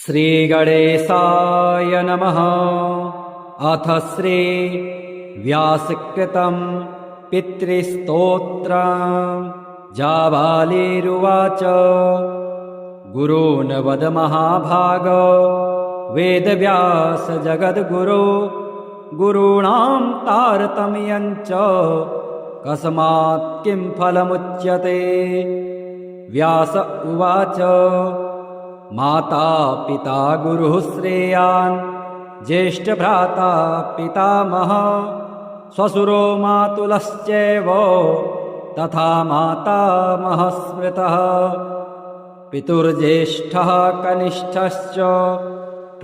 श्रीगणेशाय नमः। अथ श्री व्यासकृतं पितृस्तोत्रम्। जाबालिरुवाच गुरून् वद महाभाग वेदव्यास जगद्गुरो गुरूणां तारतम्यं च कस्मात् किं फलमुच्यते। व्यास उवाच माता पिता गुरुः श्रेयान् ज्येष्ठभ्राता पितामहः श्वशुरो मातुलश्चैव तथा मातामहः स्मृतः। पितुर्ज्येष्ठः कनिष्ठश्च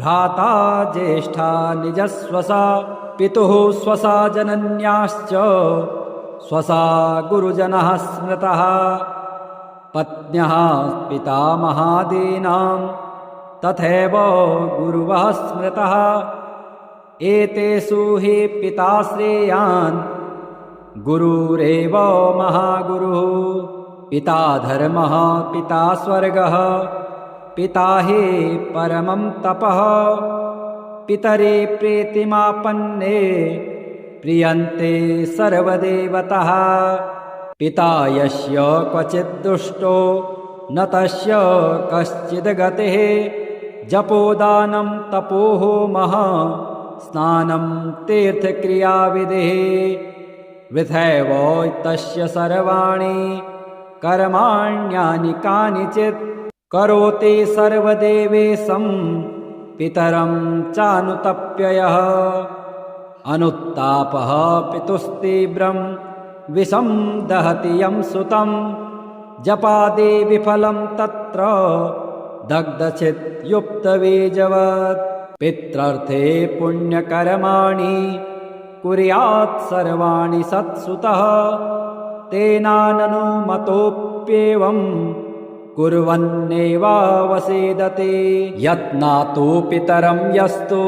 भ्राता ज्येष्ठा निजस्वसा पितुः स्वसा जनन्याश्च स्वसा गुरुजनः स्मृतः। पत्न्यः पितामहादीनां तथैव गुरुवः स्मृतः। एतेषु हि पिता श्रेयान् गुरुरेव महागुरुः। पिता धर्मः पिता स्वर्गः पिता हि परमं तपः। पितरे प्रीतिमापन्ने प्रियन्ते सर्वदेवतः। पिता यस्य क्वचित् दुष्टो न तस्य कश्चिद् गतिः। जपोदानं तपोहोमः स्नानं तीर्थक्रियाविधिः। वृथैव तस्य सर्वाणि कर्माण्यानि कानिचित् करोति सर्वदेवेशं पितरं चानुतप्ययः। अनुत्तापः पितुस्तीव्रं विषं दहति यं सुतं। जपादि विफलं तत्र दग्धचित्युक्तबीजवत्। पित्रर्थे पुण्यकर्माणि कुर्यात् सर्वाणि सत्सुतः। तेनाननुमतोऽप्येवं कुर्वन्नेवावसेदते। यत्नातु पितरं यस्तु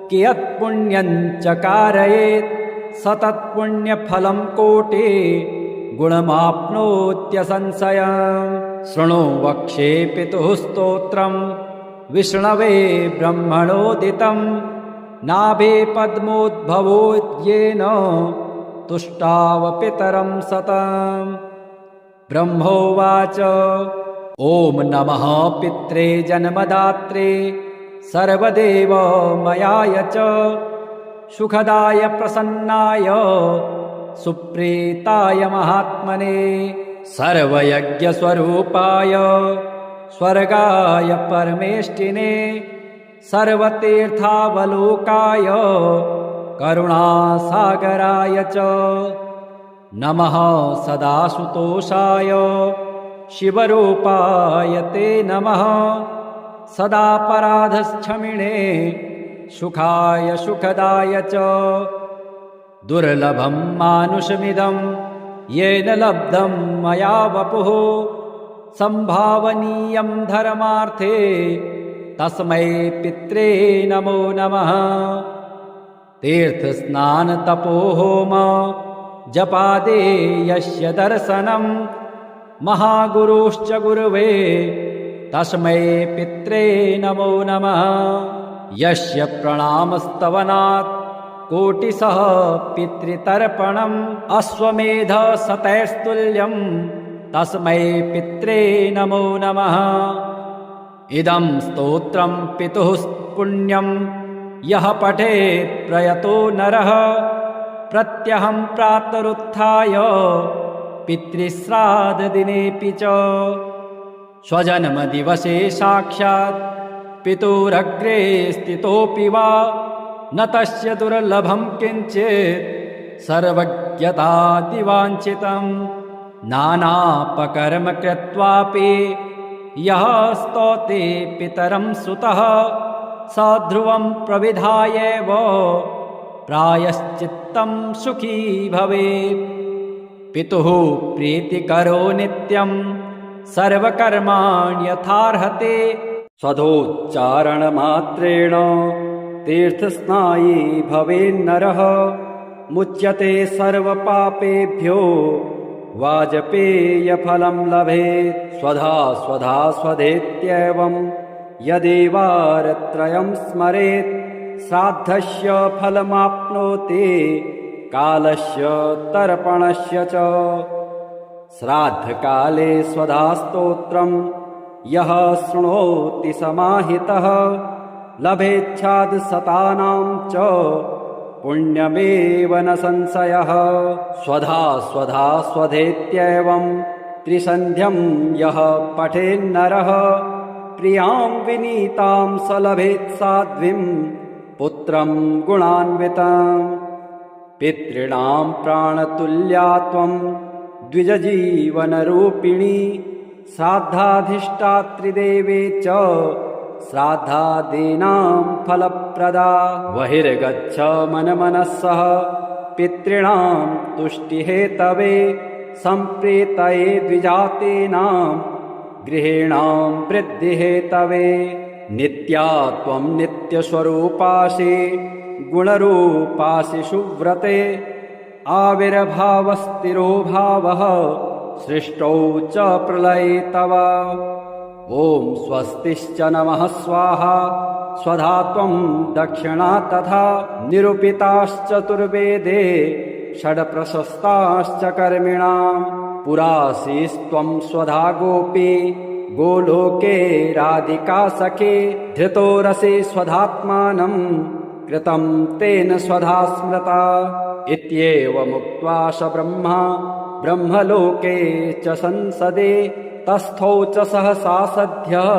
कियत्पुण्यं च कारयेत् सतत्पुण्यफलं कोटि गुणमाप्नोत्यसंशयम्। शृणु वक्ष्ये पितुः स्तोत्रं विष्णवे ब्रह्मणोदितं। नाभे पद्मोद्भवो येन तुष्टाव पितरं सतम्। ब्रह्मोवाच ॐ नमः पित्रे जन्मदात्रे सर्वदेवमयाय च सुखदाय प्रसन्नाय सुप्रीताय महात्मने। सर्वयज्ञस्वरूपाय स्वर्गाय परमेष्टिने। सर्वतीर्थावलोकाय करुणासागराय च नमः। सदासुतोषाय शिवरूपाय ते नमः। सदापराधक्षमिणे सुखाय सुखदाय च। दुर्लभं मानुषमिदं येन लब्धं मया वपुः। संभावनीयं धर्मार्थे तस्मै पित्रे नमो नमः। तीर्थस्नानतपोहोम जपादे यस्य दर्शनं। महागुरुश्च गुरवे तस्मै पित्रे नमो नमः। यस्य प्रणामस्तवनात् कोटिशः पितृतर्पणम्। अश्वमेधशतैस्तुल्यं तस्मै पित्रे नमो नमः। इदं स्तोत्रं पितुः पुण्यं यः पठेत् प्रयतो नरः। प्रत्यहं प्रातरुत्थाय पितृश्राद्धदिनेऽपि च। स्वजन्मदिवसे साक्षात् पितुरग्रे स्थितोऽपि वा न तस्य दुर्लभं किञ्चित् सर्वज्ञतादिवाञ्छितं। नानापकर्म कृत्वापि यः स्तौति पितरं सुतः स ध्रुवं प्रविधायैव प्रायश्चित्तं सुखी भवेत्। पितुः प्रीतिकरो नित्यं सर्वकर्माण्यथार्हते। स्वधोच्चारणमात्रेण तीर्थस्नायी भवेन्नरः। मुच्यते सर्वपापेभ्यो वाजपेयफलं लभेत्। स्वधा स्वधा स्वधेत्येवं यदेवारत्रयं स्मरेत् श्राद्धस्य फलमाप्नोति कालस्य तर्पणस्य च। श्राद्धकाले स्वधास्तोत्रं यः शृणोति समाहितः लभेच्छादशतानां च पुण्यमेव न संशयः। स्वधा स्वधा स्वधेत्येवं त्रिसन्ध्यं यः पठेन्नरः प्रियां विनीतां स लभेत् साध्वीं पुत्रं गुणान्वितम्। पितॄणां प्राणतुल्या त्वं द्विजजीवनरूपिणी श्राद्धाधिष्ठात्रिदेवे च श्राद्धादीनां फलप्रदा। बहिर्गच्छ मनमनसः पितॄणां तुष्टिहेतवे सम्प्रीतये द्विजातीनां गृहीणां वृद्धिहेतवे। नित्या त्वं नित्यस्वरूपासि गुणरूपासि सुव्रते आविर्भावस्थिरो भावः सृष्टौ च प्रलये तव। ॐ स्वस्तिश्च नमः स्वाहा स्वधा त्वं दक्षिणा तथा निरूपिताश्चतुर्वेदे षड्प्रशस्ताश्च कर्मिणां। पुरासीस्त्वं स्वधा गोपी गोलोके राधिका सखे धृतो रसे स्वधात्मानं कृतं तेन स्वधा स्मृता। इत्येवमुक्त्वा स ब्रह्मा ब्रह्मलोके च संसदे तस्थौ च सहसा सद्यः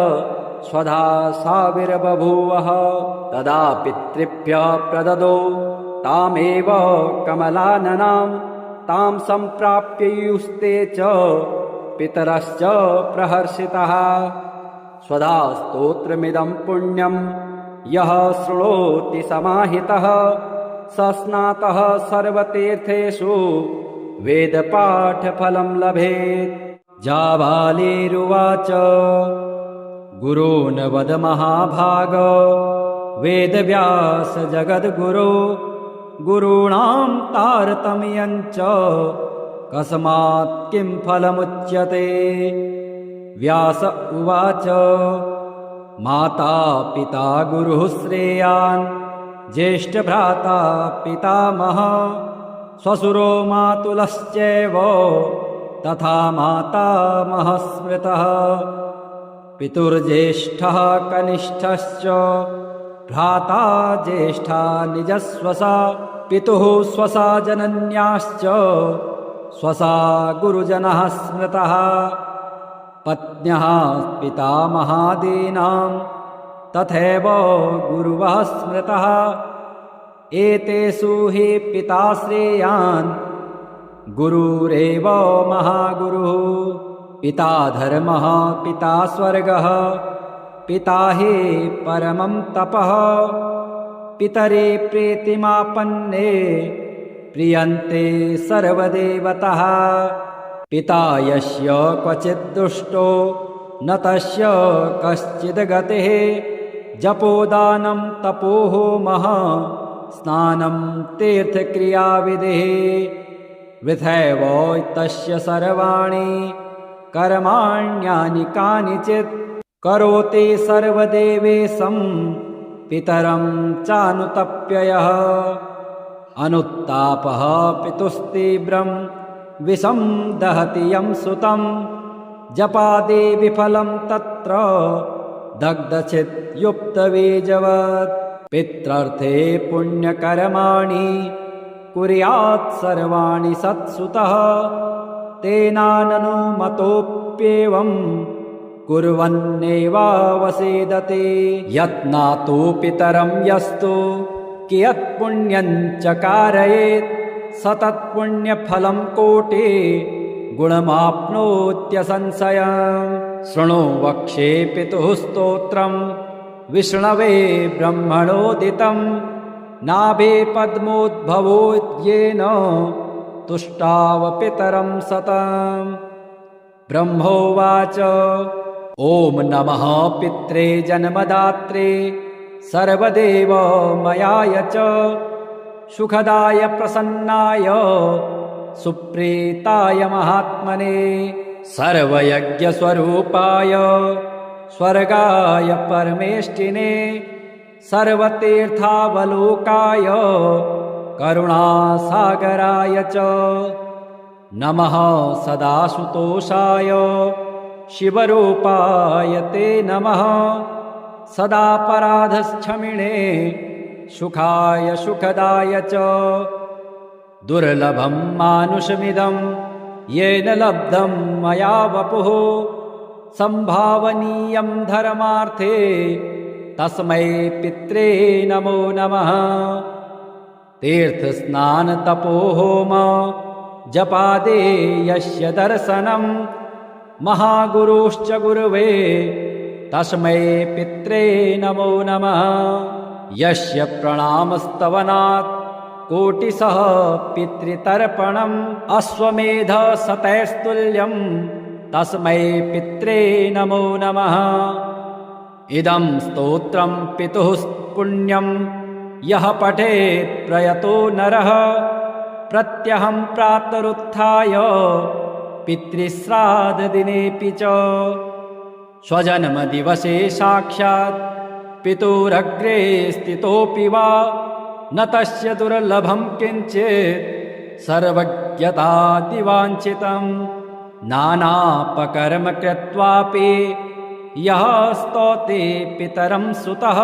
स्वधा साविर्बभूवः। तदा पितृभ्यः प्रददौ तामेव कमलाननां तां सम्प्राप्ययुस्ते च पितरश्च प्रहर्षितः। स्वधा स्तोत्रमिदं पुण्यं यः शृणोति समाहितः स स्नातः सर्वतीर्थेषु वेदपाठफलं लभेत्। जाबालिरुवाच गुरून् वद महाभाग वेदव्यास जगद्गुरो गुरूणां तारतम्यं च कस्मात् किं फलमुच्यते। व्यास उवाच माता पिता गुरुः श्रेयान् ज्येष्ठभ्राता पितामहः श्वशुरो मातुलश्चैव तथा मातामहः स्मृतः। पितुर्ज्येष्ठः कनिष्ठश्च भ्राता ज्येष्ठा निजस्वसा पितुः स्वसा जनन्याश्च स्वसा गुरुजनः स्मृतः। पत्न्यः पितामहादीनां तथैव गुरुवः स्मृतः। एतेषु हि पिता श्रेयान् गुरुरेव महागुरुः। पिता धर्मः पिता स्वर्गः पिता हि परमं तपः। पितरे प्रीतिमापन्ने प्रियन्ते सर्वदेवतः। पिता यस्य क्वचित् दुष्टो न तस्य कश्चिद् गतिः। जपोदानं तपोहोमः स्नानं तीर्थक्रियाविधिः। वृथैव तस्य सर्वाणि कर्माण्यानि कानिचित् करोति सर्वदेवेशं पितरं चानुतप्ययः। अनुत्तापः पितुस्तीव्रं विषं दहति यं सुतं। जपादे विफलं तत्र दग्धचित्युक्तबीजवत्। पित्रर्थे पुण्यकर्माणि कुर्यात् सर्वाणि सत्सुतः। तेनाननुमतोऽप्येवं कुर्वन्नेवावसेदते। यत्नातु पितरं यस्तु कियत् पुण्यं च कारयेत् स तत्पुण्यफलं कोटि गुणमाप्नोत्यसंशयम्। शृणु वक्ष्ये पितुः स्तोत्रं विष्णवे ब्रह्मणोदितं। नाभे पद्मोद्भवो येन तुष्टाव पितरं सतम्। ब्रह्मोवाच ॐ नमः पित्रे जन्मदात्रे सर्वदेवमयाय च सुखदाय प्रसन्नाय सुप्रीताय महात्मने सर्वयज्ञस्वरूपाय स्वर्गाय परमेष्टिने सर्वतीर्थावलोकाय करुणासागराय च नमः सदाशुतोषाय शिवरूपाय ते नमः सदापराधक्षमिणे सुखाय सुखदाय च दुर्लभं मानुषमिदं येन लब्धं मया वपुः संभावनीयं धर्मार्थे तस्मै पित्रे नमो नमः तीर्थस्नानतपोहोम जपादे यस्य दर्शनं महागुरुश्च गुरुवे तस्मै पित्रे नमो नमः यस्य प्रणामस्तवनात् कोटिशः पितृतर्पणम् अश्वमेधशतैस्तुल्यं तस्मै पित्रे नमो नमः इदं स्तोत्रं पितुः पुण्यं यः पठेत् प्रयतो नरः प्रत्यहं प्रातरुत्थाय पितृश्राद्धदिनेऽपि च स्वजन्मदिवसे साक्षात् पितुरग्रे स्थितोऽपि वा न तस्य दुर्लभं किञ्चित् सर्वज्ञतादिवाञ्छितं नानापकर्म कृत्वापि यः स्तौति पितरं सुतः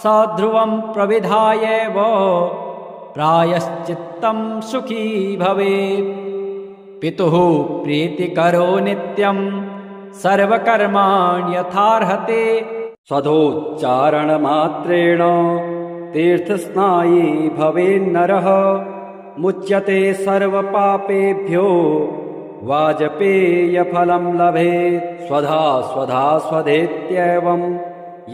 स ध्रुवं प्रविधायैव प्रायश्चित्तं सुखी भवेत् पितुः प्रीतिकरो नित्यं सर्वकर्माण्यथार्हते स्वधोच्चारणमात्रेण तीर्थस्नायी भवेन्नरः मुच्यते सर्वपापेभ्यो वाजपेयफलं लभेत् स्वधा स्वधा स्वधेत्येवं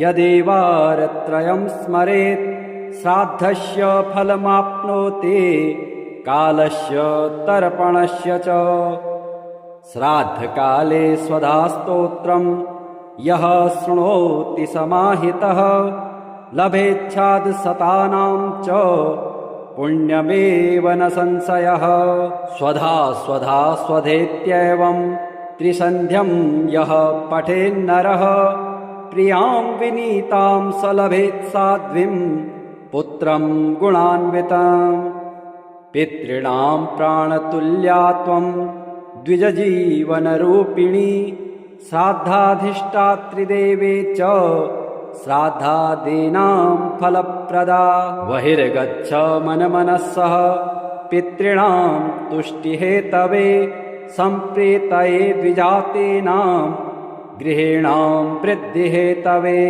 यदेवारत्रयं स्मरेत् श्राद्धस्य फलमाप्नोति कालस्य तर्पणस्य च श्राद्धकाले स्वधा स्तोत्रं यः शृणोति समाहितः लभेच्छादशतानां च पुण्यमेव न संशयः स्वधा स्वधा स्वधेत्येवं त्रिसन्ध्यं यः पठेन्नरः प्रियां विनीतां स लभेत् साध्वीं पुत्रं गुणान्वितं पितॄणां प्राणतुल्या त्वं द्विजजीवनरूपिणी श्राद्धाधिष्ठात्रिदेवे च श्राद्धादीनां फलप्रदा बहिर्गच्छ मनमनस्सः पितॄणां तुष्टिहेतवे सम्प्रीतये द्विजातीनां गृहीणां वृद्धिहेतवे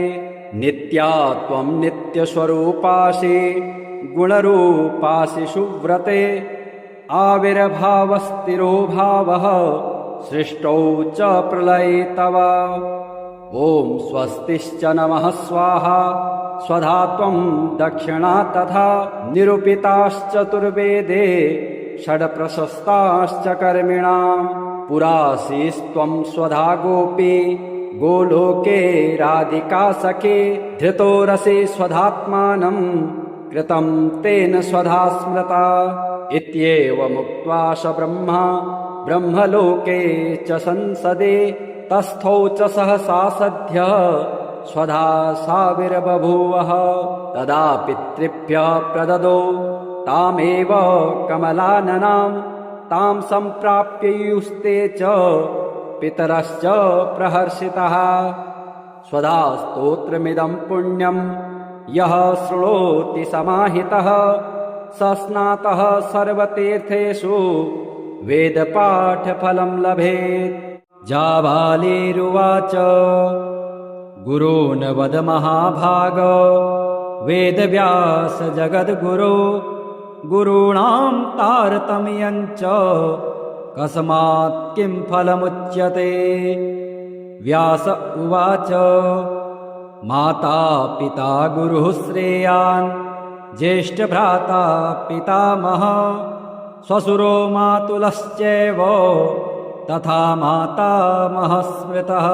नित्या त्वं नित्यस्वरूपासि गुणरूपासि सुव्रते आविर्भावस्थिरो भावः सृष्टौ च प्रलये तव ॐ स्वस्तिश्च नमः स्वाहा स्वधा त्वं दक्षिणा तथा निरूपिताश्चतुर्वेदे षड्प्रशस्ताश्च कर्मिणां पुरासीस्त्वं स्वधा गोपी गोलोके राधिका सखे धृतो रसे स्वधात्मानं कृतं तेन स्वधा स्मृता इत्येवमुक्त्वा स ब्रह्मा ब्रह्मलोके च संसदे तस्थौ च सहसा सद्यः स्वधा साविर्बभूवः तदा पितृभ्यः प्रददौ तामेव कमलाननां तां सम्प्राप्ययुस्ते च पितरश्च प्रहर्षितः स्वधा स्तोत्रमिदं पुण्यं यः शृणोति समाहितः स स्नातः सर्वतीर्थेषु वेदपाठफलं लभेत् जाबालिरुवाच गुरून् वद महाभाग वेदव्यास जगद्गुरो गुरूणां तारतम्यञ्च कस्मात् किं फलमुच्यते व्यास उवाच माता पिता गुरुः श्रेयान् ज्येष्ठभ्राता पितामहः श्वशुरो मातुलश्चैव तथा मातामहः स्मृतः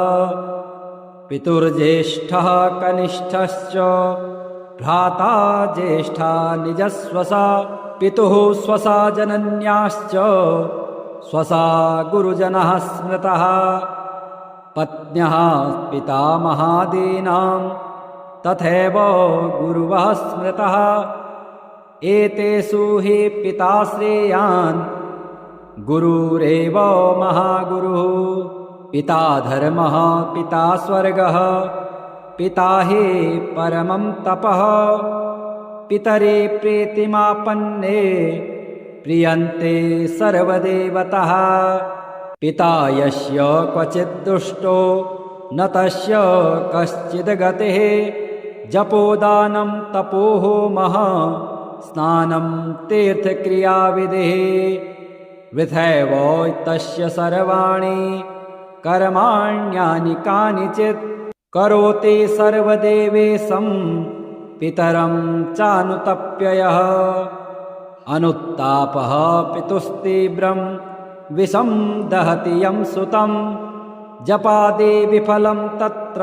पितुर्ज्येष्ठः कनिष्ठश्च भ्राता ज्येष्ठा निजस्वसा पितुः स्वसा जनन्याश्च स्वसा गुरुजनः स्मृतः पत्न्यः पितामहादीनां तथैव गुरुवः स्मृतः एतेषु हि पिता श्रेयान् गुरुरेव महागुरुः पिता धर्मः पिता स्वर्गः पिता हि परमं तपः पितरे प्रीतिमापन्ने प्रियन्ते सर्वदेवतः पिता यस्य क्वचित् दुष्टो न तस्य कश्चिद् गतिः जपोदानं तपोहोमः स्नानं तीर्थक्रियाविधिः वृथैव तस्य सर्वाणि कर्माण्यानि कानिचित् करोति सर्वदेवेशं पितरं चानुतप्ययः अनुत्तापः पितुस्तीव्रं विषं दहति यं सुतं जपादि विफलं तत्र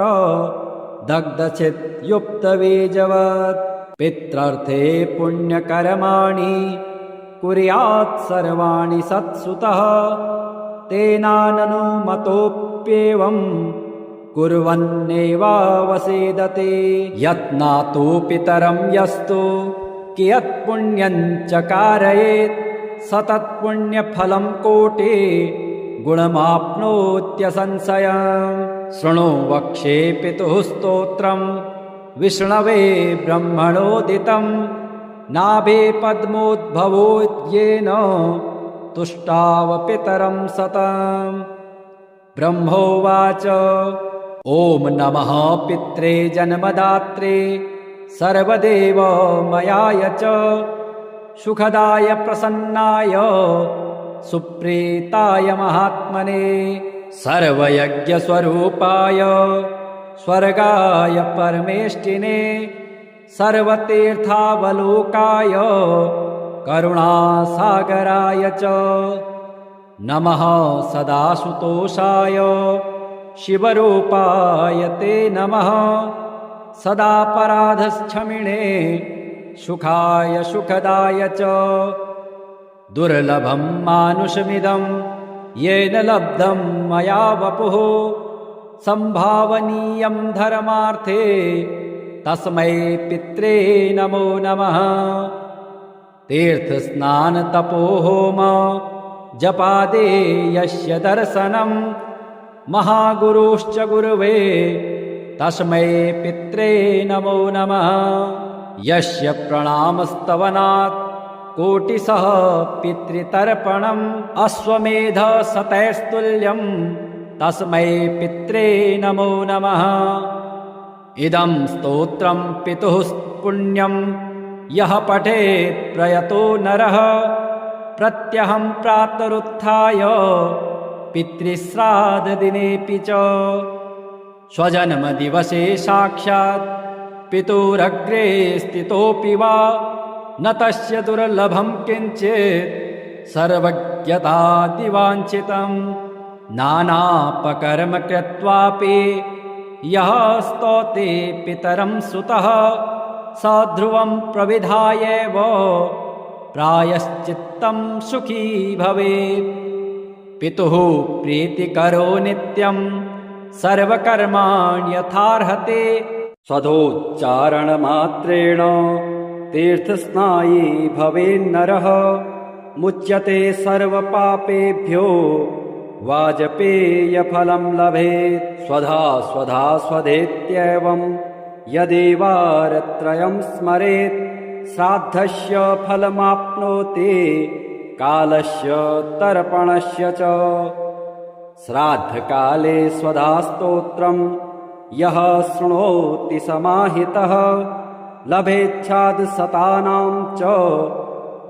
दग्धचित्युक्तबीजवत् पित्रर्थे पुण्यकर्माणि कुर्यात् सर्वाणि सत्सुतः तेनाननुमतोऽप्येवं कुर्वन्नेवावसेदते यत्नातु पितरं यस्तु कियत्पुण्यं च कारयेत् सतत्पुण्यफलं कोटि गुणमाप्नोत्यसंशयम् शृणु वक्ष्ये पितुः स्तोत्रं विष्णवे ब्रह्मणोदितं नाभे पद्मोद्भवो येन तुष्टाव पितरं सतम् ब्रह्मोवाच ॐ नमः पित्रे जन्मदात्रे सर्वदेवमयाय च सुखदाय प्रसन्नाय सुप्रीताय महात्मने सर्वयज्ञस्वरूपाय स्वर्गाय परमेष्टिने सर्वतीर्थावलोकाय करुणासागराय च नमः सदाशुतोषाय शिवरूपाय ते नमः सदापराधक्षमिणे सुखाय सुखदाय च दुर्लभं मानुषमिदं येन लब्धं मया वपुः संभावनीयं धर्मार्थे तस्मै पित्रे नमो नमः तीर्थस्नानतपोहोम जपादे यस्य दर्शनं महागुरुश्च गुरुवे तस्मै पित्रे नमो नमः यस्य प्रणामस्तवनात् कोटिशः पितृतर्पणम् अश्वमेधशतैस्तुल्यं तस्मै पित्रे नमो नमः इदं स्तोत्रं पितुः पुण्यं यः पठेत् प्रयतो नरः प्रत्यहं प्रातरुत्थाय पितृश्राद्धदिनेऽपि च स्वजन्मदिवसे साक्षात् पितुरग्रे स्थितोऽपि वा न तस्य दुर्लभं किञ्चित् सर्वज्ञतादिवाञ्छितं नानापकर्म कृत्वापि यः स्तौति पितरं सुतः स ध्रुवं प्रविधायैव प्रायश्चित्तं सुखी भवेत् पितुः प्रीतिकरो नित्यं सर्वकर्माण्यथार्हते स्वधोच्चारणमात्रेण तीर्थस्नायी भवेन्नरः मुच्यते सर्वपापेभ्यो वाजपेयफलं लभेत् स्वधा स्वधा स्वधेत्येवं यदेवारत्रयं स्मरेत् श्राद्धस्य फलमाप्नोति कालस्य तर्पणस्य च श्राद्धकाले स्वधा स्तोत्रं यः शृणोति समाहितः लभेच्छाद् शतानां च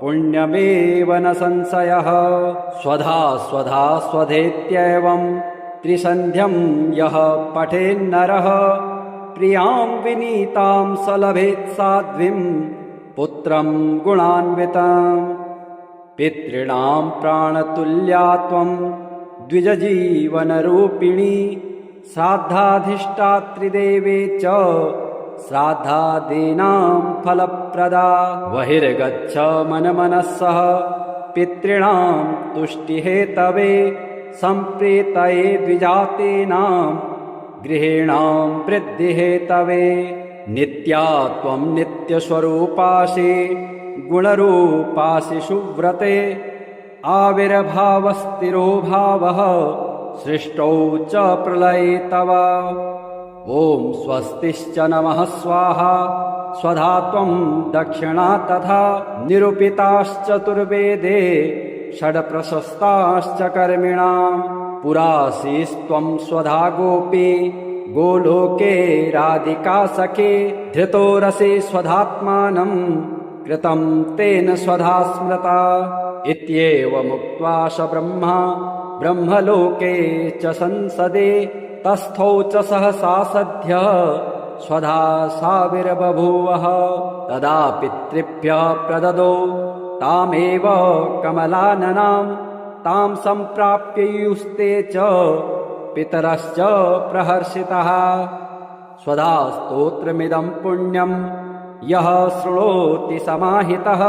पुण्यमेव न संशयः स्वधा स्वधा स्वधेत्येवं त्रिसन्ध्यं यः पठेन्नरः प्रियां विनीतां स लभेत् साध्वीं पुत्रं गुणान्वितं पितॄणां प्राणतुल्या त्वं द्विजजीवनरूपिणी श्राद्धाधिष्ठात्रिदेवे च श्राद्धादीनां फलप्रदा बहिर्गच्छ मनमनः सह पितॄणां तुष्टिहेतवे सम्प्रीतये द्विजातीनां गृहीणां वृद्धिहेतवे नित्या त्वं नित्यस्वरूपासि गुणरूपासि सुव्रते आविर्भावस्थिरो भावः सृष्टौ च प्रलये तव ॐ स्वस्तिश्च नमः स्वाहा स्वधा त्वं दक्षिणा तथा निरूपिताश्चतुर्वेदे षड्प्रशस्ताश्च कर्मिणां पुरासीस्त्वं स्वधा गोपी गोलोके राधिका सखे धृतोरसि स्वधात्मानं कृतं तेन स्वधा स्मृता इत्येवमुक्त्वा स ब्रह्मा ब्रह्मलोके च संसदे तस्थौ च सहसा सद्यः स्वधा साविर्बभूवः तदा पितृभ्यः प्रददौ तामेव कमलाननां तां सम्प्राप्ययुस्ते च पितरश्च प्रहर्षितः स्वधा स्तोत्रमिदं पुण्यं यः शृणोति समाहितः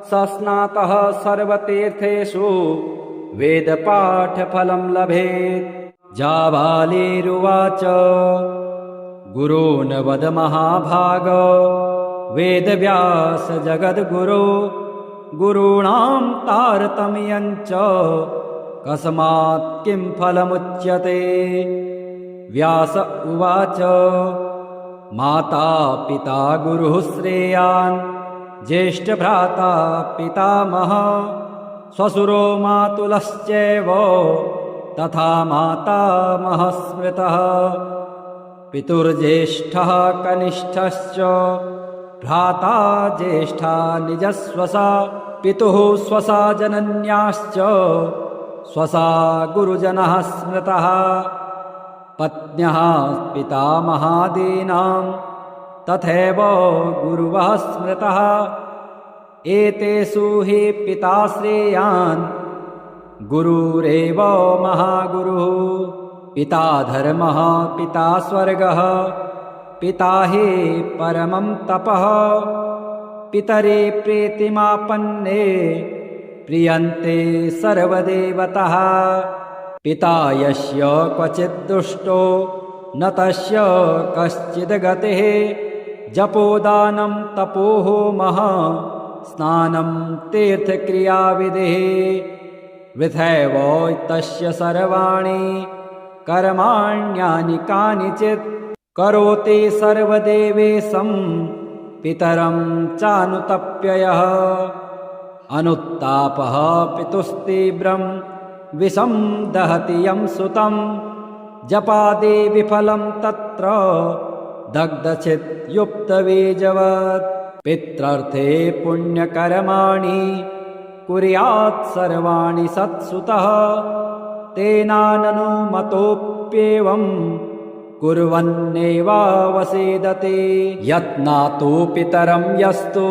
स स्नातः सर्वतीर्थेषु वेदपाठफलं लभेत् जाबालिरुवाच गुरून् वद महाभाग वेदव्यास जगद्गुरो गुरूणां तारतम्यं च कस्मात् किं फलमुच्यते व्यास उवाच माता पिता गुरुः श्रेयान् ज्येष्ठभ्राता पितामहः श्वशुरो मातुलश्चैव तथा मातामहः स्मृतः पितुर्ज्येष्ठः कनिष्ठश्च भ्राता ज्येष्ठा निजस्वसा पितुः स्वसा जनन्याश्च स्वसा गुरुजनः स्मृतः पत्न्यः पितामहादीनां तथैव गुरुवः स्मृतः एतेषु हि पिता श्रेयान् गुरुरेव महागुरुः पिता धर्मः पिता स्वर्गः पिता हि परमं तपः पितरे प्रीतिमापन्ने प्रियन्ते सर्वदेवतः पिता यस्य क्वचित् दुष्टो न तस्य कश्चिद् गतिः जपोदानं तपोहोमः स्नानं तीर्थक्रियाविधिः वृथैव तस्य सर्वाणि कर्माण्यानि कानिचित् करोति सर्वदेवेशं पितरं चानुतप्ययः अनुत्तापः पितुस्तीव्रं विषं दहति यं सुतं जपादे विफलं तत्र दग्धचित्युक्तबीजवत् पित्रर्थे पुण्यकर्माणि कुर्यात् सर्वाणि सत्सुतः तेनाननुमतोऽप्येवं कुर्वन्नेवावसेदते यत्नातो पितरं यस्तु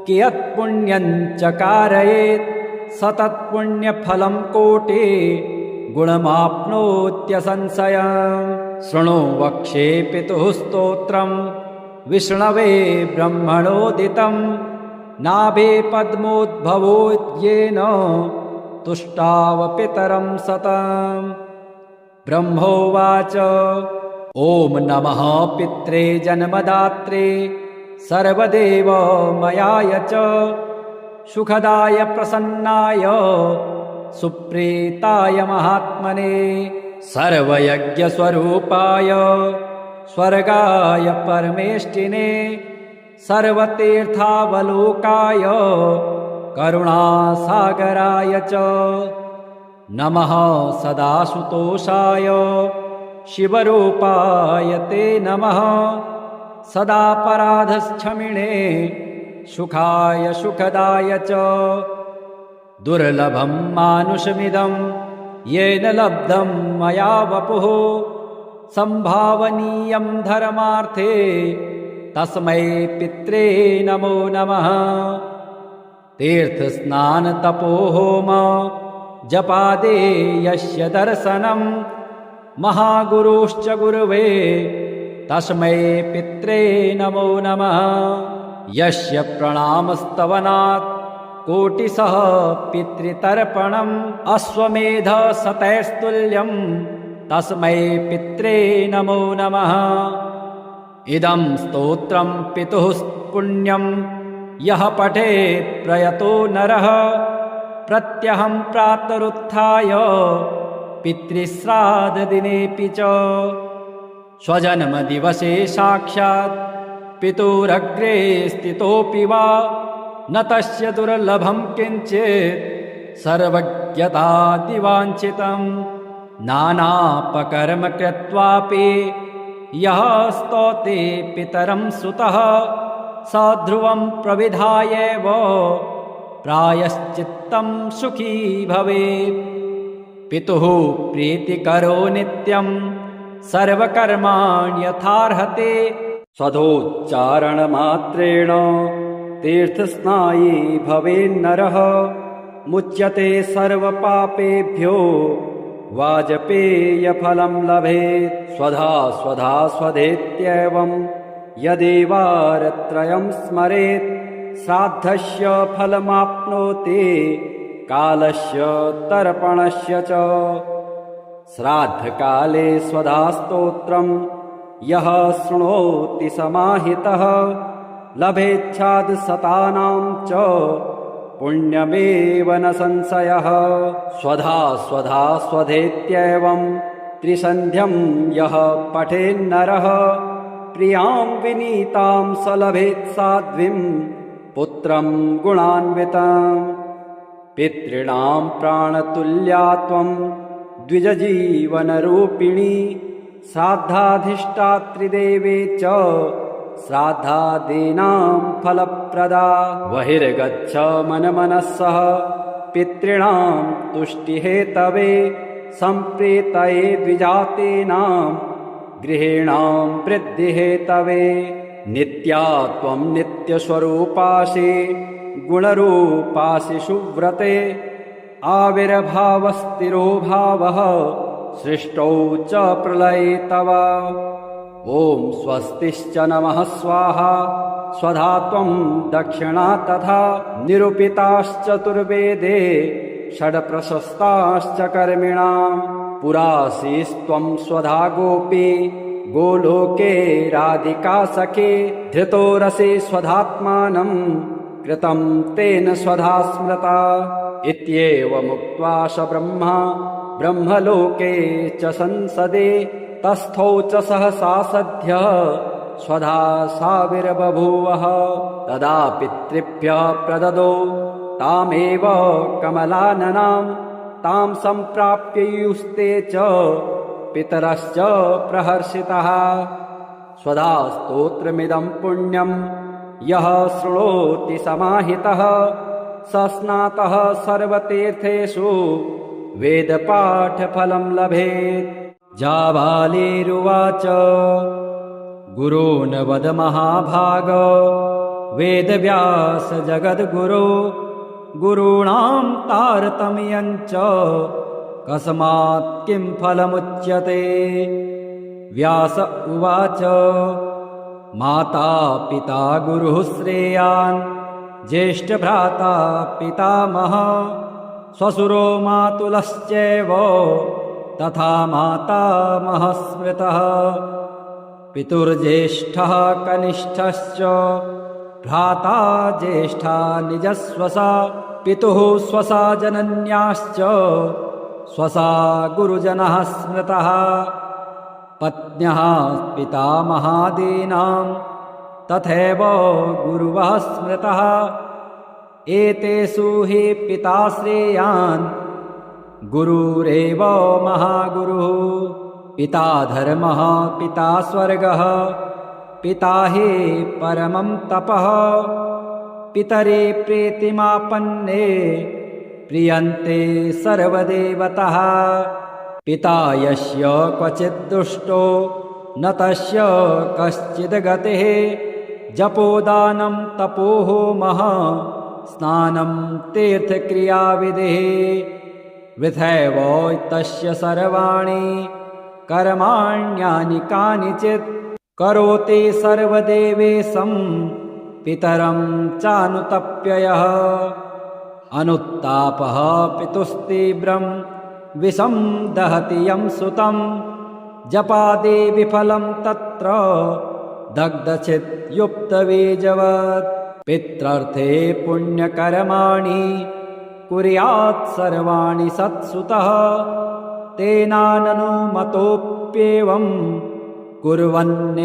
कियत्पुण्यं च कारयेत् स तत्पुण्यफलं कोटि गुणमाप्नोत्यसंशयम् शृणु वक्ष्ये पितुः स्तोत्रं विष्णवे ब्रह्मणोदितं नाभे पद्मोद्भवो येन तुष्टाव पितरं सतम् ब्रह्मोवाच ॐ नमः पित्रे जन्मदात्रे सर्वदेवमयाय च सुखदाय प्रसन्नाय सुप्रीताय महात्मने सर्वयज्ञस्वरूपाय स्वर्गाय परमेष्टिने सर्वतीर्थावलोकाय करुणासागराय च नमः सदाशुतोषाय शिवरूपाय ते नमः सदापराधक्षमिणे सुखाय सुखदाय च दुर्लभं मानुषमिदं येन लब्धं मया वपुः संभावनीयं धर्मार्थे तस्मै पित्रे नमो नमः तीर्थस्नानतपोहोम जपादे यस्य दर्शनं महागुरुश्च गुरुवे तस्मै पित्रे नमो नमः यस्य प्रणामस्तवनात् कोटिशः पितृतर्पणम् अश्वमेध शतैस्तुल्यं तस्मै पित्रे नमो नमः। इदं स्तोत्रं पितुः पुण्यं यः पठेत् प्रयतो नरः प्रत्यहं प्रातरुत्थाय पितृश्राद्धदिनेऽपि च स्वजन्मदिवसे साक्षात् पितुरग्रे स्थितोऽपि वा न तस्य दुर्लभं किञ्चित् सर्वज्ञतादिवाञ्छितम् नानापकर्म कृत्वापि यः स्तौति पितरं सुतः स ध्रुवं प्रविधायैव प्रायश्चित्तं सुखी भवेत्। पितुः प्रीतिकरो नित्यं सर्वकर्माणि यथार्हते स्वधोच्चारणमात्रेण तीर्थस्नायी भवेन्नरः मुच्यते सर्वपापेभ्यो वाजपेयफलं लभेत्। स्वधा स्वधा स्वधेत्येवं यदेवारत्रयं स्मरेत् श्राद्धस्य फलमाप्नोति कालस्य तर्पणस्य च। श्राद्धकाले स्वधास्तोत्रं यः शृणोति समाहितः लभेच्छादशतानां च पुण्यमेव न संशयः। स्वधा स्वधा स्वधेत्येवं त्रिसन्ध्यं यः पठेन्नरः प्रियां विनीतां स लभेत् साध्वीं पुत्रं गुणान्वितं। पितॄणां प्राणतुल्या त्वं द्विजजीवनरूपिणी श्राद्धाधिष्ठात्रिदेवे च श्राद्धादीनां फलप्रदा। बहिर्गच्छ मनमनस्सः पितॄणां तुष्टिहेतवे सम्प्रीतये द्विजातीनां गृहीणां वृद्धिहेतवे। नित्या त्वं नित्यस्वरूपासि गुणरूपासि सुव्रते आविर्भावस्थिरो भावः सृष्टौ च प्रलये तव। ॐ स्वस्तिश्च नमः स्वाहा स्वधा त्वं दक्षिणा तथा निरूपिताश्चतुर्वेदे षड्प्रशस्ताश्च कर्मिणां पुरासीस्त्वं स्वधा गोपी गोलोके राधिका सखे धृतो रसे स्वधात्मानं कृतं तेन स्वधा स्मृता। इत्येवमुक्त्वा स ब्रह्मा ब्रह्मलोके च संसदे तस्थौ च सहसा सद्यः स्वधा साविर्बभूवः। तदा पितृभ्यः प्रददौ तामेव कमलाननां तां सम्प्राप्ययुस्ते च पितरश्च प्रहर्षितः। स्वधा स्तोत्रमिदं पुण्यं यः शृणोति समाहितः स स्नातः सर्वतीर्थेषु वेदपाठफलं लभेत्। जाबालिरुवाच गुरून् वद महाभाग वेदव्यास जगद्गुरो गुरूणां तारतम्यं च कस्मात् किं फलमुच्यते। व्यास उवाच माता पिता गुरुः श्रेयान् ज्येष्ठभ्राता पितामहः श्वशुरो मातुलश्चैव तथा मातामहः स्मृतः। पितुर्ज्येष्ठः कनिष्ठश्च भ्राता ज्येष्ठा निजस्वसा पितुः स्वसा जनन्याश्च स्वसा गुरुजनः स्मृतः। पत्न्यः पितामहादीनां तथैव गुरुवः स्मृतः। एतेषु हि पिता श्रेयान् गुरुरेव महागुरुः। पिता धर्मः पिता स्वर्गः पिता हि परमं तपः। पितरे प्रीतिमापन्ने प्रियन्ते सर्वदेवतः। पिता यस्य क्वचित् दुष्टो न तस्य कश्चिद्गतिः। जपोदानं तपोहोमः स्नानं तीर्थक्रियाविधिः। वृथैव तस्य सर्वाणि कर्माण्यानि कानिचित् करोति सर्वदेवेशं पितरं चानुतप्ययः। अनुत्तापः पितुस्तीव्रं विषं दहति यं सुतं जपादे विफलं तत्र दग्धचित्युक्तबीजवत् पित्रर्थे पुण्यकर्माणि कुर्यात् सर्वाणि सत्सुतः तेनाननुमतोऽप्येवं कुर्वन्नेवावसेदते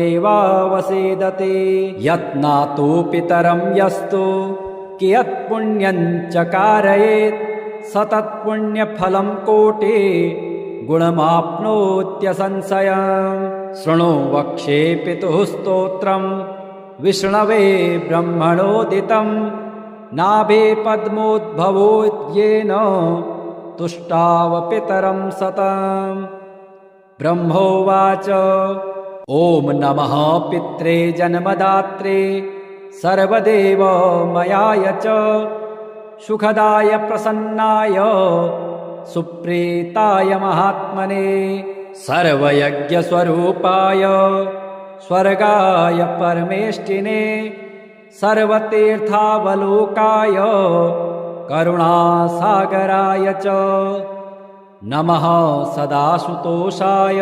यत्नातो पितरं यस्तु कियत्पुण्यं च कारयेत् स तत्पुण्यफलं कोटि गुणमाप्नोत्यसंशयम् शृणु वक्ष्ये पितुः स्तोत्रं विष्णवे ब्रह्मणोदितं नाभे पद्मोद्भवोद्येन तुष्टाव पितरं सतम् ब्रह्मोवाच ॐ नमः पित्रे जन्मदात्रे सर्वदेवमयाय च सुखदाय प्रसन्नाय सुप्रीताय महात्मने सर्वयज्ञस्वरूपाय स्वर्गाय परमेष्टिने सर्वतीर्थावलोकाय करुणासागराय च नमः सदाशुतोषाय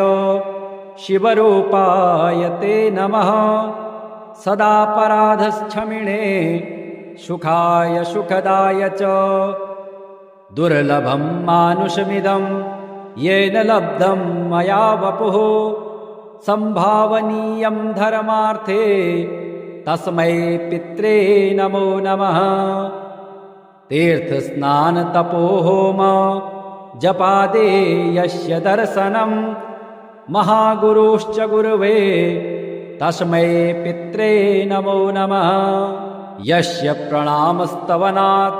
शिवरूपाय ते नमः सदापराधक्षमिणे सुखाय सुखदाय च दुर्लभं मानुषमिदं येन लब्धं मया वपुः संभावनीयं धर्मार्थे तस्मै पित्रे नमो नमः तीर्थस्नानतपोहोम जपादे यस्य दर्शनं महागुरुश्च गुरुवे तस्मै पित्रे नमो नमः यस्य प्रणामस्तवनात्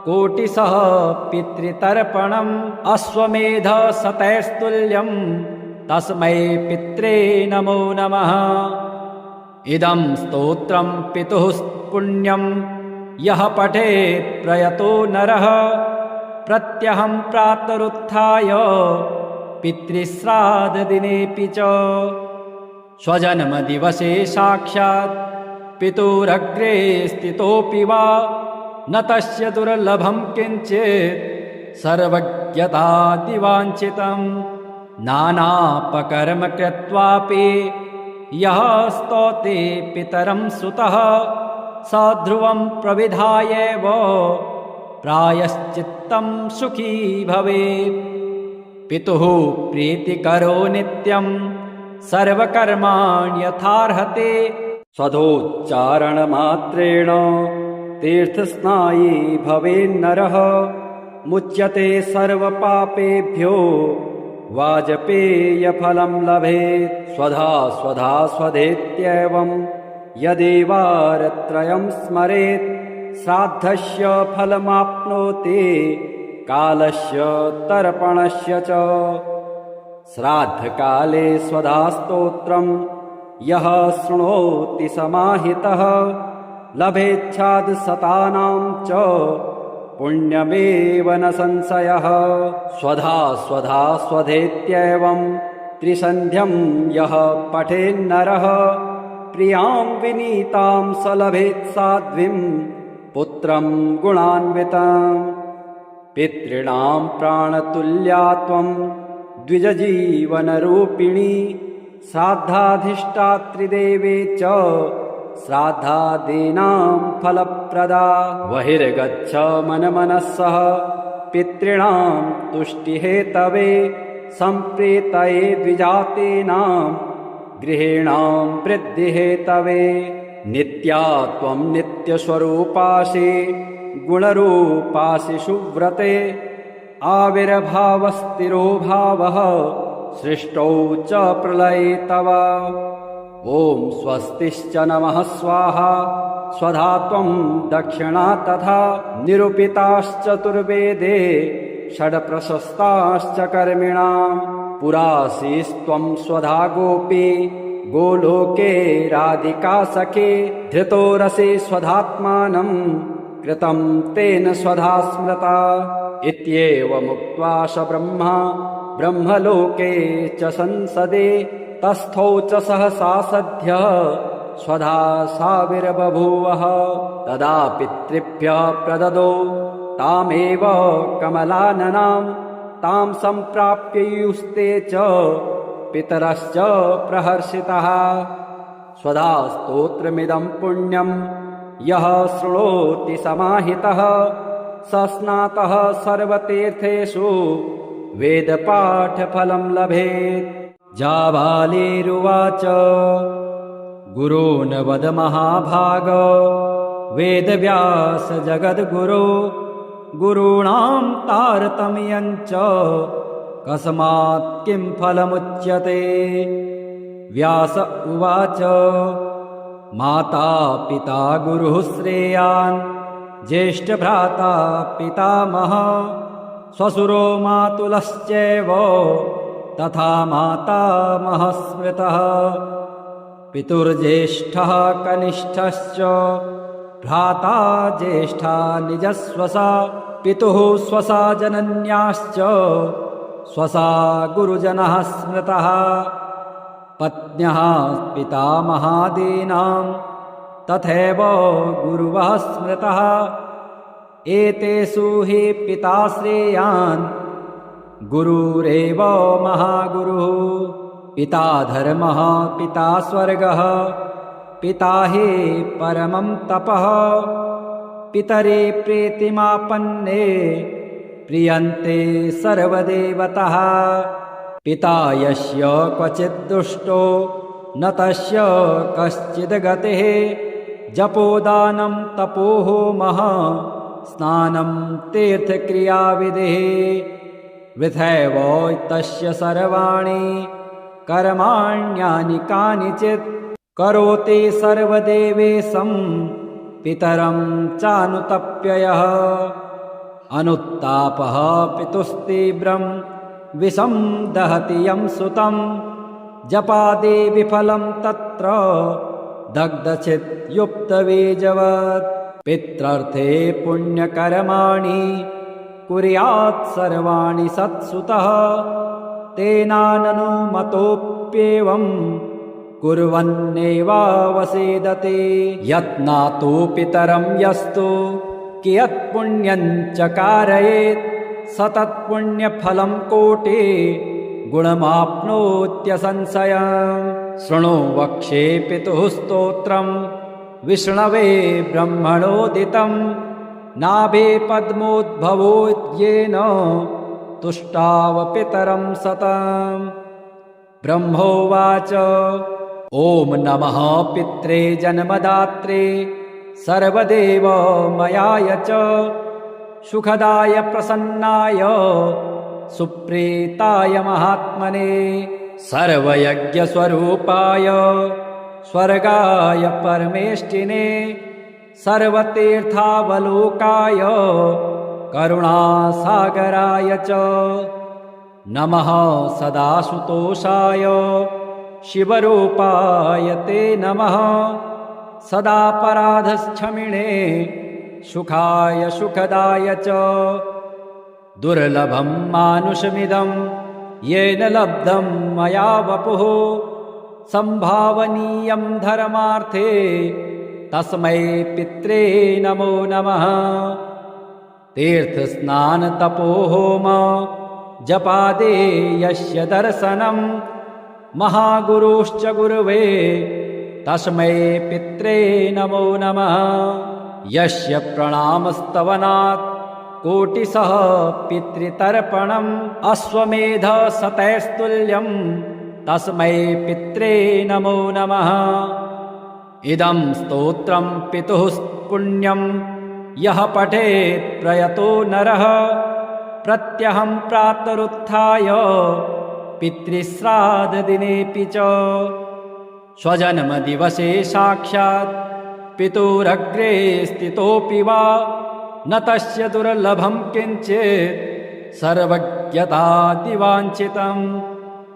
कोटिशः पितृतर्पणम् अश्वमेधशतैस्तुल्यं तस्मै पित्रे नमो नमः इदं स्तोत्रं पितुः पुण्यं यः पठेत् प्रयतो नरः प्रत्यहं प्रातरुत्थाय पितृश्राद्धदिनेऽपि च स्वजन्मदिवसे साक्षात् पितुरग्रे स्थितोऽपि वा न तस्य दुर्लभं किञ्चित् सर्वज्ञतादिवाञ्छितं नानापकर्म कृत्वापि यः स्तौति पितरं सुतः स ध्रुवं प्रविधायैव प्रायश्चित्तं सुखी भवेत् पितुः प्रीतिकरो नित्यं सर्वकर्माणि यथार्हते स्वधोच्चारणमात्रेण तीर्थस्नायी भवेन्नरः मुच्यते सर्वपापेभ्यो वाजपेयफलं लभेत् स्वधा स्वधा स्वधेत्येवं यदेवारत्रयं स्मरेत् श्राद्धस्य फलमाप्नोति कालस्य तर्पणस्य च श्राद्धकाले स्वधास्तोत्रं यः शृणोति समाहितः लभेच्छाद् शतानां च पुण्यमेव न संशयः स्वधा स्वधा स्वधेत्येवं त्रिसन्ध्यं यः पठेन्नरः प्रियां विनीतां स लभेत् साध्वीं पुत्रं गुणान्वितं पितॄणां प्राणतुल्या त्वं द्विजजीवनरूपिणी श्राद्धाधिष्ठात्रिदेवे च श्राद्धादीनां फलप्रदा बहिर्गच्छ मनमनस्सः पितॄणां तुष्टिहेतवे सम्प्रीतये द्विजातीनां गृहीणां वृद्धिहेतवे नित्या त्वं नित्यस्वरूपासि गुणरूपासि सुव्रते आविर्भावस्थिरो भावः सृष्टौ च प्रलये तव ॐ स्वस्तिश्च नमः स्वाहा स्वधा त्वं दक्षिणा तथा निरूपिताश्चतुर्वेदे षड्प्रशस्ताश्च कर्मिणां पुरासीस्त्वं स्वधा गोपी गोलोके राधिका सखे धृतो रसे स्वधात्मानं कृतं तेन स्वधा स्मृता इत्येवमुक्त्वा स ब्रह्मा ब्रह्मलोके च संसदे तस्थौ च सहसा सद्यः स्वधा साविर्बभूवः तदा पितृभ्यः प्रददौ तामेव कमलाननां तां सम्प्राप्ययुस्ते च पितरश्च प्रहर्षितः। स्वधा स्तोत्रमिदं पुण्यं यः शृणोति समाहितः स स्नातः सर्वतीर्थेषु वेदपाठफलं लभेत्। जाबालिरुवाच गुरून् वद महाभाग वेदव्यास जगद्गुरो गुरूणां तारतम्यं च कस्मात् किं फलमुच्यते। व्यास उवाच माता पिता गुरुः श्रेयान् ज्येष्ठभ्राता पितामहः श्वशुरो मातुलश्चैव तथा मातामहः स्मृतः। पितुर्ज्येष्ठः कनिष्ठश्च भ्राता ज्येष्ठा निजस्वसा पितुः स्वसा जनन्याश्च स्वसा गुरुजनः स्मृतः। पत्न्यः पितामहादीनां तथैव गुरुवः स्मृतः। एतेषु हि पिता श्रेयान् गुरुरेव महागुरुः। पिता धर्मः पिता स्वर्गः पिता हि परमं तपः। पितरे प्रीतिमापन्ने प्रियन्ते सर्वदेवतः। पिता यस्य क्वचित् दुष्टो न तस्य कश्चिद् गतिः। जपोदानं तपोहोमः स्नानं तीर्थक्रियाविधिः। वृथैव तस्य सर्वाणि कर्माण्यानि कानिचित् करोति सर्वदेवेशं पितरं चानुतप्ययः। अनुत्तापः पितुस्तीव्रं विषं दहति यं सुतं। जपादि विफलं तत्र दग्धचित्युक्तबीजवत्। पित्रर्थे पुण्यकर्माणि कुर्यात् सर्वाणि सत्सुतः। तेनाननुमतोऽप्येवं कुर्वन्नेवावसेदते। यत्नातु पितरं यस्तु कियत्पुण्यं च कारयेत् स तत्पुण्यफलं कोटि गुणमाप्नोत्यसंशयम्। शृणु वक्ष्ये पितुः स्तोत्रं विष्णवे ब्रह्मणोदितं। नाभे पद्मोद्भवोद्येन तुष्टाव पितरं सतम्। ब्रह्मोवाच ॐ नमः पित्रे जन्मदात्रे सर्वदेवमयाय च सुखदाय प्रसन्नाय सुप्रीताय महात्मने सर्वयज्ञस्वरूपाय स्वर्गाय परमेष्टिने सर्वतीर्थावलोकाय करुणासागराय च नमः सदाशुतोषाय शिवरूपाय ते नमः सदापराधक्षमिणे सुखाय सुखदाय च दुर्लभं मानुषमिदं येन लब्धं मया वपुः संभावनीयं धर्मार्थे तस्मै पित्रे नमो नमः। तीर्थस्नानतपोहोम जपादे यस्य दर्शनं महागुरुश्च गुरुवे तस्मै पित्रे नमो नमः। यस्य प्रणामस्तवनात् कोटिशः पितृतर्पणम् अश्वमेधशतैस्तुल्यं तस्मै पित्रे नमो नमः। इदं स्तोत्रं पितुः पुण्यं यः पठेत् प्रयतो नरः प्रत्यहं प्रातरुत्थाय पितृश्राद्धदिनेऽपि च स्वजन्मदिवसे साक्षात् पितुरग्रे स्थितोऽपि वा न तस्य दुर्लभं किञ्चित् सर्वज्ञतादिवाञ्छितं।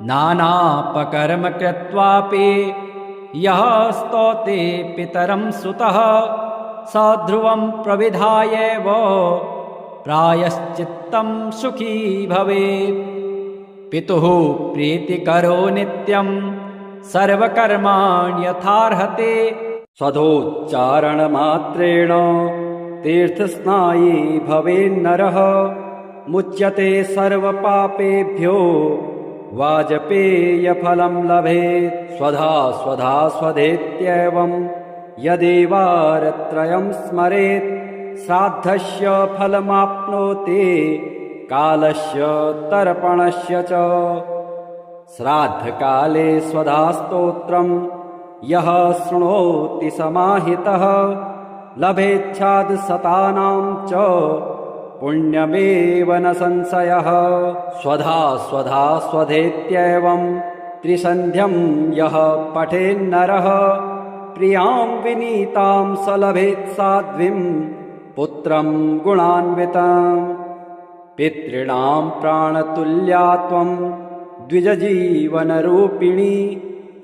नानापकर्म कृत्वापि यः स्तौति पितरं सुतः स ध्रुवं प्रविधायैव प्रायश्चित्तं सुखी भवेत्। पितुः प्रीतिकरो नित्यं सर्वकर्माण्यथार्हते स्वधोच्चारणमात्रेण तीर्थस्नायी भवेन्नरः मुच्यते सर्वपापेभ्यो वाजपेयफलं लभेत् स्वधा स्वधा स्वधेत्येवं यदेवारत्रयं स्मरेत् श्राद्धस्य फलमाप्नोति कालस्य तर्पणस्य च श्राद्धकाले स्वधास्तोत्रं यः शृणोति समाहितः लभेच्छादशतानां च पुण्यमेव न संशयः स्वधा स्वधा स्वधेत्येवं त्रिसन्ध्यं यः पठेन्नरः प्रियां विनीतां स लभेत् साध्वीं पुत्रं गुणान्विताम् पितॄणां प्राणतुल्या त्वं द्विजजीवनरूपिणी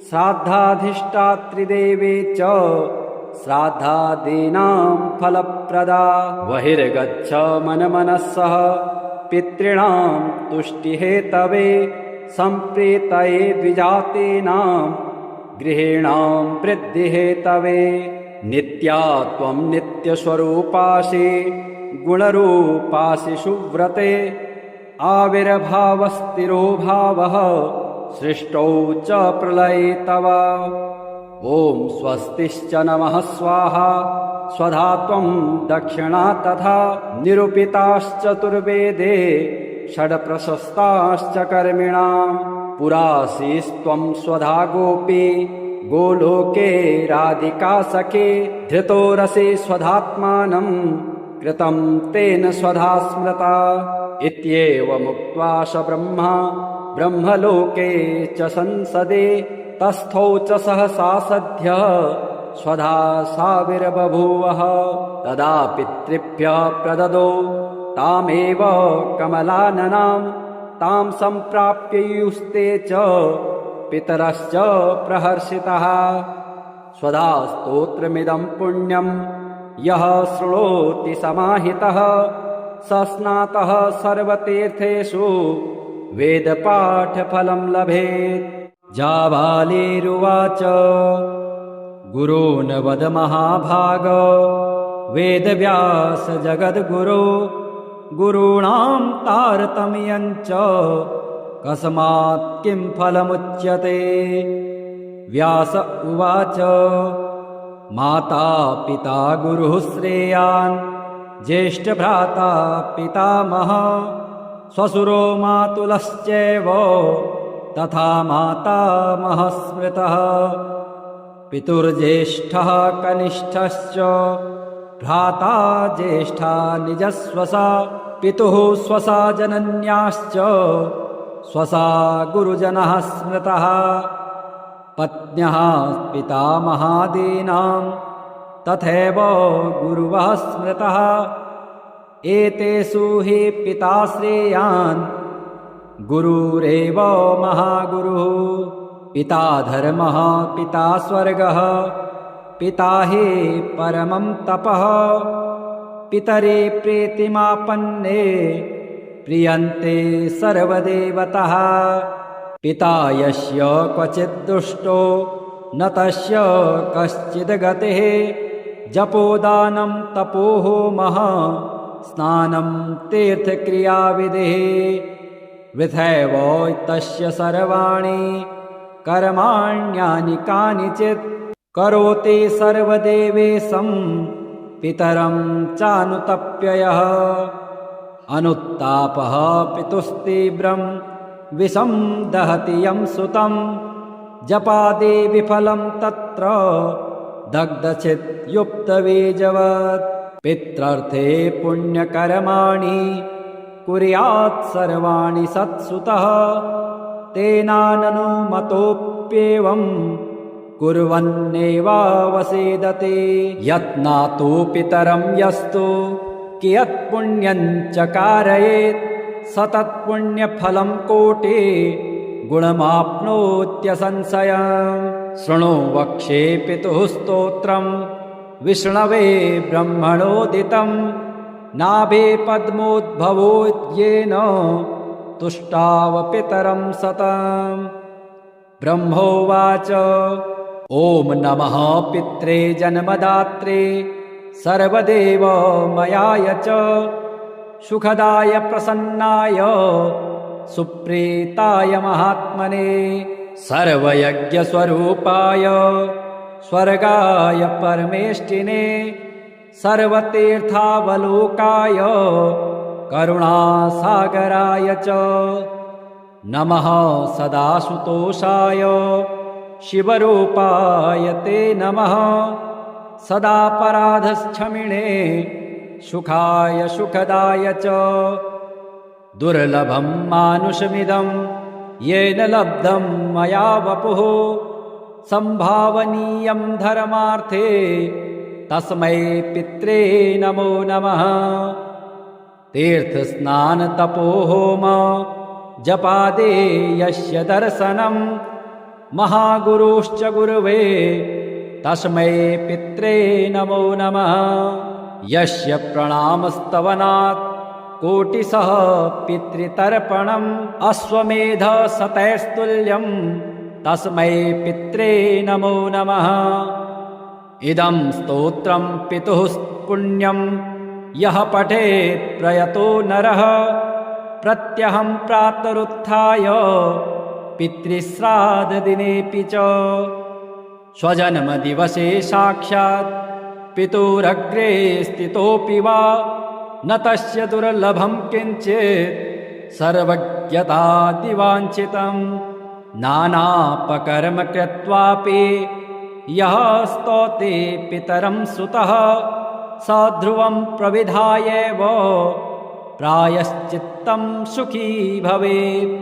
श्राद्धाधिष्ठात्रिदेवे च श्राद्धादीनां फलप्रदा बहिर्गच्छ मनमनस्सः पितॄणां तुष्टिहेतवे सम्प्रीतये द्विजातीनां गृहीणां वृद्धिहेतवे नित्या त्वं नित्यस्वरूपासि गुणरूपासि सुव्रते आविर्भावस्थिरो भावः सृष्टौ च प्रलये तव ॐ स्वस्तिश्च नमः स्वाहा स्वधा त्वं दक्षिणा तथा निरूपिताश्चतुर्वेदे षड्प्रशस्ताश्च कर्मिणां पुरासीस्त्वं स्वधा गोपी गोलोके राधिका सखे धृतो रसे स्वधात्मानं कृतं तेन स्वधा स्मृता इत्येवमुक्त्वा स ब्रह्मा ब्रह्मलोके च संसदे तस्थौ च सहसा सद्यः स्वधा साविर्बभूवः तदा पितृभ्यः प्रददो तामेव कमलाननां तां सम्प्राप्ययुस्ते च पितरश्च प्रहर्षितः स्वधा स्तोत्रमिदं पुण्यं यः शृणोति समाहितः स स्नातः सर्वतीर्थेषु वेदपाठफलं लभेत् जाबालिरुवाच गुरून् वद महाभाग वेदव्यास जगद्गुरो गुरूणां तारतम्यं च कस्मात् किं फलमुच्यते व्यास उवाच माता पिता गुरुः श्रेयान् ज्येष्ठभ्राता पितामहः श्वशुरो मातुलश्चैव तथा मातामहः स्मृतः पितुर्ज्येष्ठः कनिष्ठश्च भ्राता ज्येष्ठा निजस्वसा पितुः स्वसा जनन्याश्च स्वसा गुरुजनः स्मृतः पत्न्यः पितामहादीनां तथैव गुरुवः स्मृतः एतेषु हि पिता श्रेयान् गुरुरेव महागुरुः पिता धर्मः पिता स्वर्गः पिता हि परमं तपः पितरे प्रीतिमापन्ने प्रियन्ते सर्वदेवतः पिता यस्य क्वचित् दुष्टो न तस्य कश्चिद् गतिः जपोदानं तपोहोमः स्नानं तीर्थक्रियाविधिः वृथैव तस्य सर्वाणि कर्माण्यानि कानिचित् करोति सर्वदेवेशं पितरं चानुतप्ययः अनुत्तापः पितुस्तीव्रं विषं दहति यं सुतं जपादि विफलं तत्र दग्धचिद्युक्तबीजवत् पित्रर्थे पुण्यकर्माणि कुर्यात् सर्वाणि सत्सुतः तेनाननुमतोऽप्येवं कुर्वन्नेवावसेदते यत्नातु पितरं यस्तु कियत्पुण्यं च कारयेत् सतत्पुण्यफलं कोटि गुणमाप्नोत्यसंशयम् शृणु वक्ष्ये पितुः स्तोत्रं विष्णवे ब्रह्मणोदितं नाभे पद्मोद्भवोद्येन तुष्टाव पितरं सतम् ब्रह्मोवाच ॐ नमः पित्रे जन्मदात्रे सर्वदेवमयाय च सुखदाय प्रसन्नाय सुप्रीताय महात्मने सर्वयज्ञस्वरूपाय स्वर्गाय परमेष्टिने सर्वतीर्थावलोकाय करुणासागराय च नमः सदासुतोषाय शिवरूपाय ते नमः सदापराधक्षमिणे सुखाय सुखदाय च दुर्लभं मानुषमिदं येन लब्धं मया वपुः संभावनीयं धर्मार्थे तस्मै पित्रे नमो नमः तीर्थस्नानतपोहोम जपादे यस्य दर्शनं महागुरुश्च गुरुवे तस्मै पित्रे नमो नमः यस्य प्रणामस्तवनात् कोटिशः पितृतर्पणम् अश्वमेधशतैस्तुल्यं तस्मै पित्रे नमो नमः इदं स्तोत्रं पितुः पुण्यं यः पठेत् प्रयतो नरः प्रत्यहं प्रातरुत्थाय पितृश्राद्धदिनेऽपि च स्वजन्मदिवसे साक्षात् पितुरग्रे स्थितोऽपि वा न तस्य दुर्लभं किञ्चित् सर्वज्ञतादिवाञ्छितं नानापकर्म कृत्वापि यः स्तौति पितरं सुतः स ध्रुवं प्रविधायैव प्रायश्चित्तं सुखी भवेत्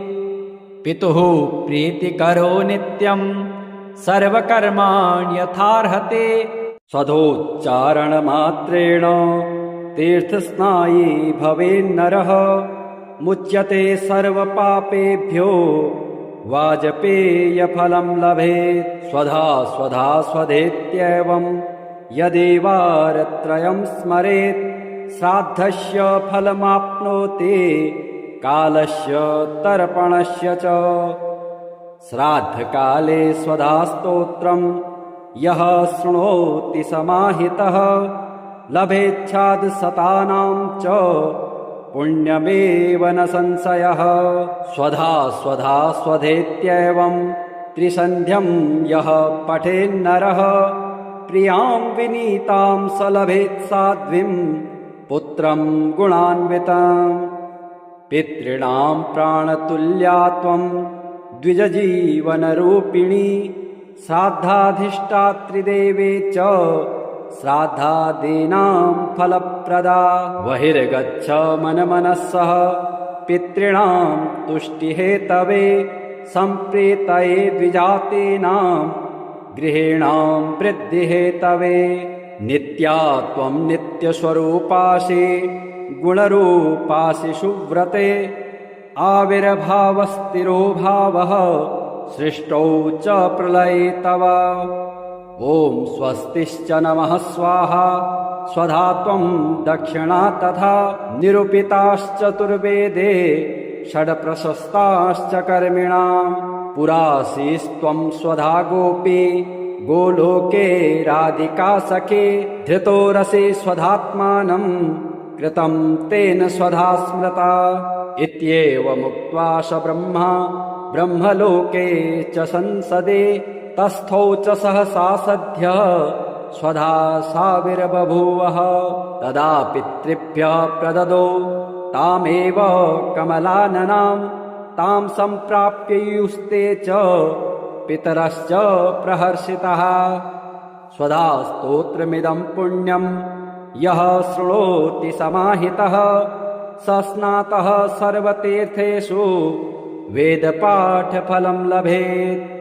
पितुः प्रीतिकरो नित्यं सर्वकर्माण्यथार्हते स्वधोच्चारणमात्रेण तीर्थस्नायी भवेन्नरः मुच्यते सर्वपापेभ्यो वाजपेयफलं लभेत् स्वधा स्वधा स्वधेत्येवं यदेवारत्रयं स्मरेत् श्राद्धस्य फलमाप्नोति कालस्य तर्पणस्य च श्राद्धकाले स्वधास्तोत्रं यः शृणोति समाहितः लभेच्छादशतानां च पुण्यमेव न संशयः स्वधा स्वधा स्वधेत्येवं त्रिसन्ध्यं यः पठेन्नरः प्रियां विनीतां स लभेत् साध्वीं पुत्रं गुणान्वितं पितॄणां प्राणतुल्या त्वं द्विजजीवनरूपिणी श्राद्धाधिष्ठात्रिदेवे च श्राद्धादीनां फलप्रदा बहिर्गच्छ मनमनस्सः पितॄणां तुष्टिहेतवे सम्प्रीतये द्विजातीनां गृहीणां वृद्धिहेतवे नित्या त्वं नित्यस्वरूपासि गुणरूपासि सुव्रते आविर्भावस्थिरो भावः सृष्टौ च प्रलये तव ॐ स्वस्तिश्च नमः स्वाहा स्वधा त्वं दक्षिणा तथा निरूपिताश्चतुर्वेदे षड्प्रशस्ताश्च कर्मिणां पुरासीस्त्वं स्वधा गोपी गोलोके राधिका सखे धृतो रसे स्वधात्मानं कृतं तेन स्वधा स्मृता इत्येवमुक्त्वा स ब्रह्मा ब्रह्मलोके च संसदे तस्थौ च सहसा सद्यः स्वधा साविर्बभूवः तदा पितृभ्यः प्रददौ तामेव कमलाननां तां सम्प्राप्ययुस्ते च पितरश्च प्रहर्षितः स्वधा स्तोत्रमिदं पुण्यं यः शृणोति समाहितः स स्नातः सर्वतीर्थेषु वेदपाठफलं लभेत्